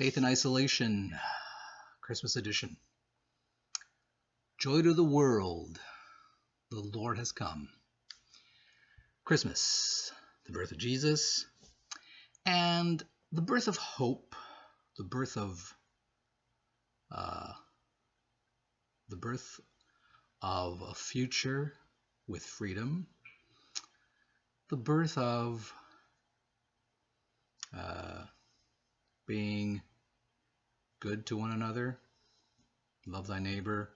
Faith in Isolation, Christmas edition. Joy to the world, the Lord has come. Christmas, the birth of Jesus, and the birth of hope, the birth of a future with freedom, the birth of being good to one another, love thy neighbor,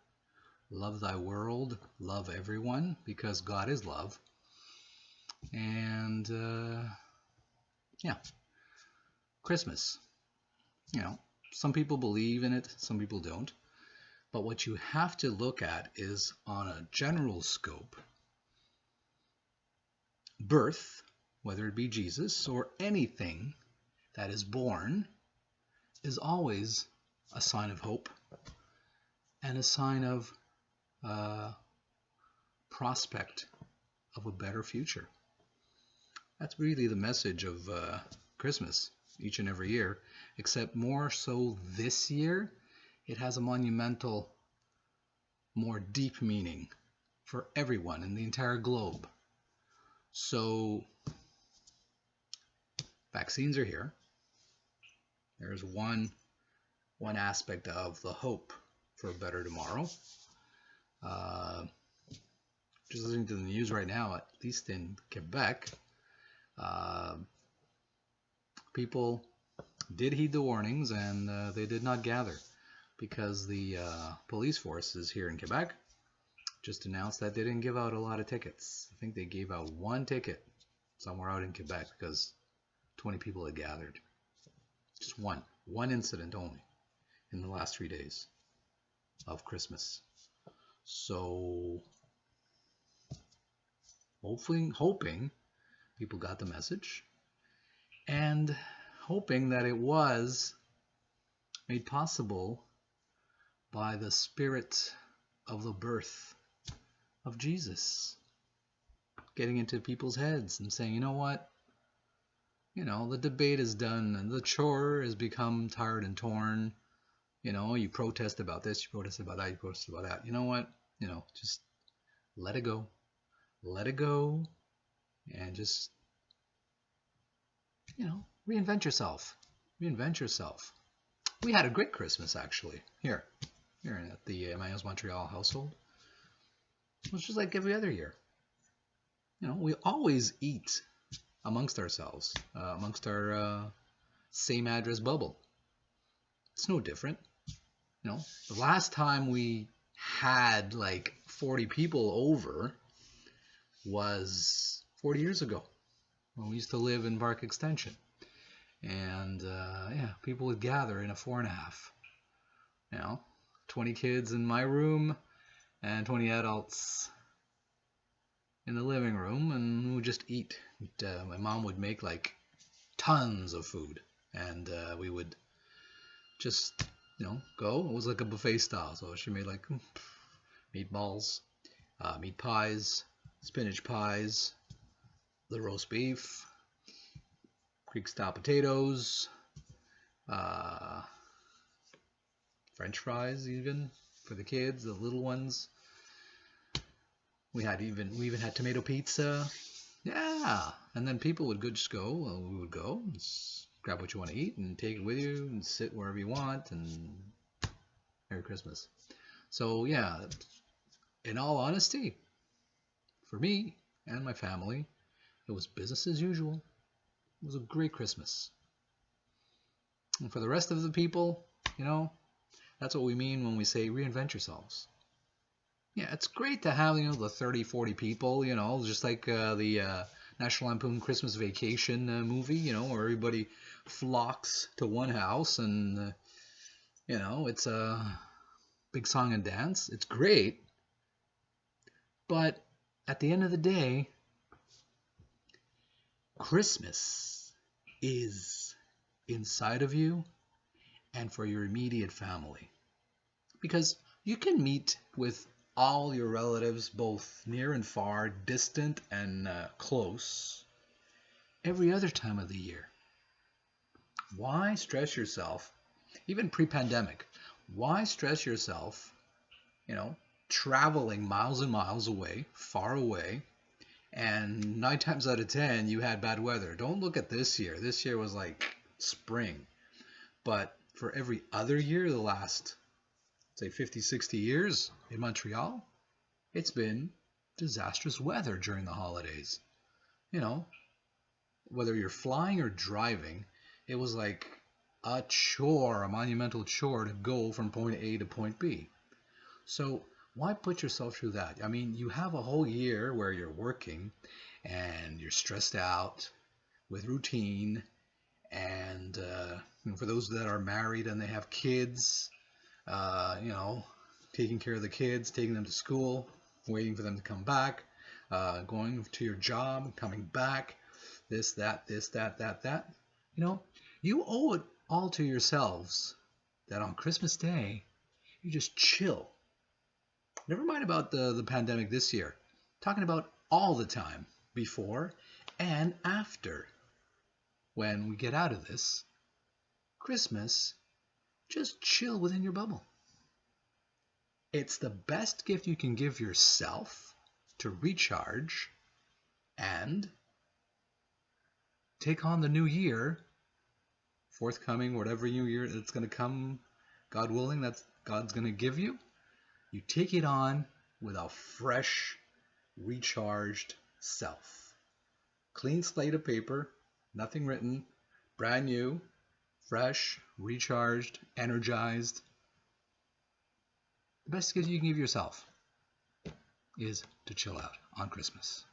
love thy world, love everyone, because God is love. And Christmas. Some people believe in it, some people don't. But what you have to look at is, on a general scope, birth, whether it be Jesus or anything that is born, is always a sign of hope and a sign of prospect of a better future. That's really the message of Christmas each and every year, except more so this year. It has a monumental, more deep meaning for everyone in the entire globe. So, vaccines are here. There's one aspect of the hope for a better tomorrow. Just listening to the news right now, at least in Quebec, people did heed the warnings, and they did not gather, because the police forces here in Quebec just announced that they didn't give out a lot of tickets. I think they gave out one ticket somewhere out in Quebec because 20 people had gathered. Just one incident only in the last 3 days of Christmas. So hoping people got the message, and hoping that it was made possible by the spirit of the birth of Jesus getting into people's heads and saying, you know what? The debate is done and the chore has become tired and torn. You protest about this, you protest about that, you protest about that. You know what? Just let it go. Let it go, and just, reinvent yourself. Reinvent yourself. We had a great Christmas, actually, here at the EMMANUELS Montreal household. It was just like every other year. We always eat amongst ourselves, amongst our same address bubble. It's no different. The last time we had like 40 people over was 40 years ago, when we used to live in Park Extension. And people would gather in a 4.5. 20 kids in my room and 20 adults in the living room, and we would just eat. My mom would make like tons of food, and we would just go. It was like a buffet style. So she made like meatballs, meat pies, spinach pies, the roast beef, Greek style potatoes, French fries, even for the kids, the little ones. We even had tomato pizza. Yeah, and then people would just go. Well, we would go, grab what you want to eat, and take it with you, and sit wherever you want, and Merry Christmas. So yeah, in all honesty, for me and my family, it was business as usual. It was a great Christmas. And for the rest of the people, that's what we mean when we say reinvent yourselves. Yeah, it's great to have, the 30, 40 people, just like the National Lampoon Christmas Vacation movie, where everybody flocks to one house and, it's a big song and dance. It's great. But at the end of the day, Christmas is inside of you and for your immediate family. Because you can meet with all your relatives, both near and far, distant and close, every other time of the year. Why stress yourself even pre-pandemic. Why stress yourself, traveling miles and miles away, far away, and 9 times out of 10 you had bad weather. Don't look at this year. This year was like spring. But for every other year, the last, say, 50, 60 years in Montreal, it's been disastrous weather during the holidays. Whether you're flying or driving, it was like a chore, a monumental chore to go from point A to point B. So why put yourself through that? I mean, you have a whole year where you're working and you're stressed out with routine. And for those that are married and they have kids, taking care of the kids, taking them to school, waiting for them to come back, going to your job, coming back, this, that, that. You owe it all to yourselves that on Christmas Day, you just chill. Never mind about the pandemic this year. Talking about all the time, before and after. When we get out of this, Christmas, just chill within your bubble. It's the best gift you can give yourself to recharge and take on the new year, forthcoming, whatever new year that's going to come, God willing, that's God's going to give you. You take it on with a fresh, recharged self. Clean slate of paper, nothing written, brand new, fresh, recharged, energized. The best gift you can give yourself is to chill out on Christmas.